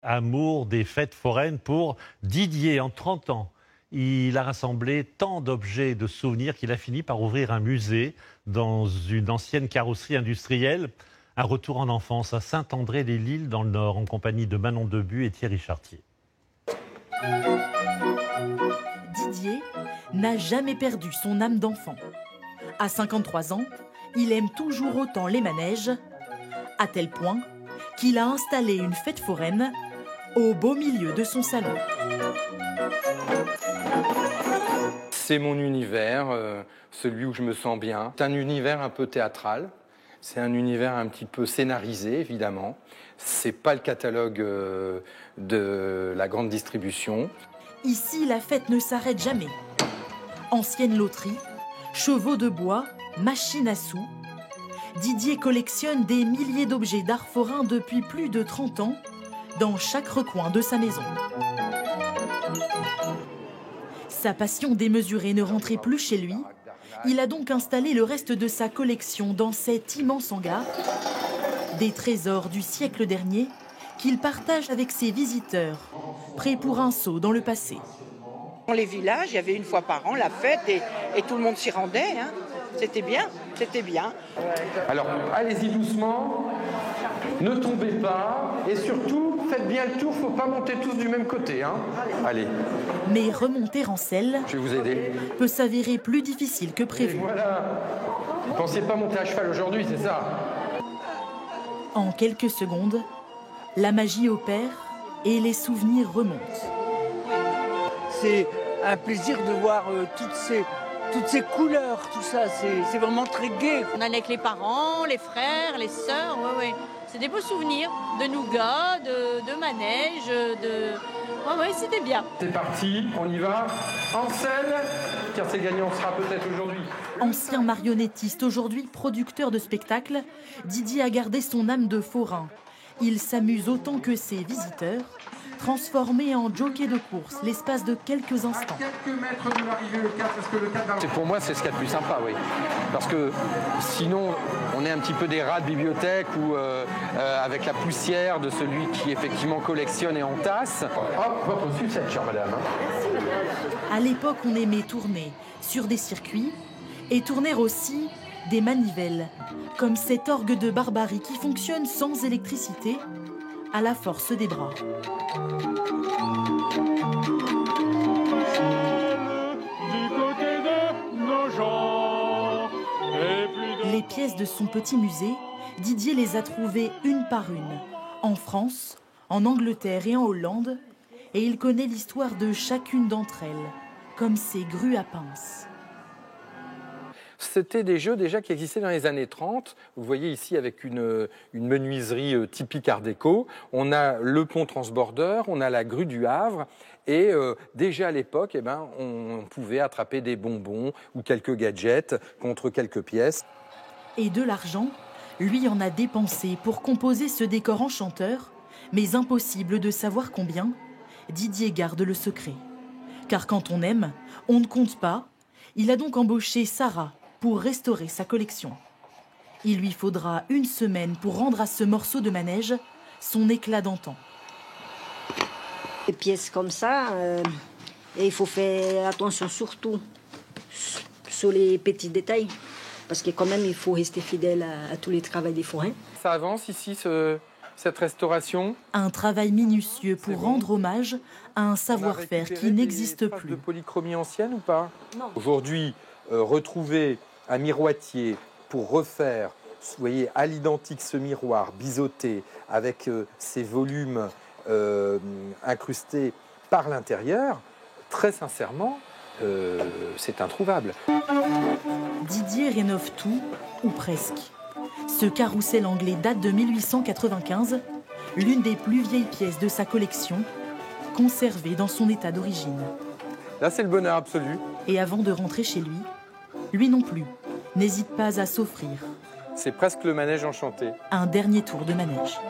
Amour des fêtes foraines pour Didier. En 30 ans, il a rassemblé tant d'objets et de souvenirs qu'il a fini par ouvrir un musée dans une ancienne carrosserie industrielle. Un retour en enfance à Saint-André-les-Lilles dans le Nord, en compagnie de Manon Debu et Thierry Chartier. Didier n'a jamais perdu son âme d'enfant. À 53 ans, il aime toujours autant les manèges, à tel point qu'il a installé une fête foraine au beau milieu de son salon. C'est mon univers, celui où je me sens bien. C'est un univers un peu théâtral, c'est un univers un petit peu scénarisé, évidemment. C'est pas le catalogue de la grande distribution. Ici, la fête ne s'arrête jamais. Ancienne loterie, chevaux de bois, machines à sous. Didier collectionne des milliers d'objets d'art forain depuis plus de 30 ans, dans chaque recoin de sa maison. Sa passion démesurée ne rentrait plus chez lui. Il a donc installé le reste de sa collection dans cet immense hangar. Des trésors du siècle dernier qu'il partage avec ses visiteurs, prêts pour un saut dans le passé. Dans les villages, il y avait une fois par an la fête et tout le monde s'y rendait. Hein. C'était bien, c'était bien. Alors, allez-y doucement, ne tombez pas et surtout, faites bien le tour, il ne faut pas monter tous du même côté. Hein. Allez. Mais remonter en selle Je vais vous aider. Peut s'avérer plus difficile que prévu. Et voilà. Vous ne pensiez pas monter à cheval aujourd'hui, c'est ça? En quelques secondes, la magie opère et les souvenirs remontent. C'est un plaisir de voir toutes ces couleurs, tout ça, c'est vraiment très gai. On allait avec les parents, les frères, les sœurs, ouais. C'est des beaux souvenirs de nougat, de manège, Ouais, c'était bien. C'est parti, on y va. En scène, car c'est gagnant sera peut-être aujourd'hui. Ancien marionnettiste, aujourd'hui producteur de spectacles, Didier a gardé son âme de forain. Il s'amuse autant que ses visiteurs, transformé en jockey de course l'espace de quelques instants. À quelques mètres de l'arrivée, le 4, parce que le 4 pour moi, c'est ce qu'il y a de plus sympa, oui. Parce que sinon, on est un petit peu des rats de bibliothèque ou avec la poussière de celui qui effectivement collectionne et entasse. Hop, votre sucette, chère madame. À l'époque, on aimait tourner sur des circuits et tourner aussi des manivelles, comme cet orgue de barbarie qui fonctionne sans électricité, à la force des bras. Les pièces de son petit musée, Didier les a trouvées une par une, en France, en Angleterre et en Hollande, et il connaît l'histoire de chacune d'entre elles, comme ces grues à pinces. C'était des jeux déjà qui existaient dans les années 30. Vous voyez ici avec une menuiserie typique art déco. On a le pont transbordeur, on a la grue du Havre. Et déjà à l'époque, on pouvait attraper des bonbons ou quelques gadgets contre quelques pièces. Et de l'argent, lui en a dépensé pour composer ce décor enchanteur, mais impossible de savoir combien. Didier garde le secret. Car quand on aime, on ne compte pas. Il a donc embauché Sarah pour restaurer sa collection. Il lui faudra 1 semaine pour rendre à ce morceau de manège son éclat d'antan. Des pièces comme ça, et il faut faire attention surtout sur les petits détails, parce que quand même il faut rester fidèle à tous les travaux des forains. Ça avance ici, cette restauration. Un travail minutieux pour rendre hommage à un savoir-faire qui n'existe plus. De polychromie ancienne ou pas? Non. Aujourd'hui, retrouver un miroitier pour refaire, vous voyez, à l'identique ce miroir biseauté avec ces volumes incrustés par l'intérieur, très sincèrement, c'est introuvable. Didier rénove tout, ou presque. Ce carrousel anglais date de 1895, l'une des plus vieilles pièces de sa collection, conservée dans son état d'origine. Là, c'est le bonheur absolu. Et avant de rentrer chez lui non plus, n'hésite pas à s'offrir C'est presque le manège enchanté. un dernier tour de manège.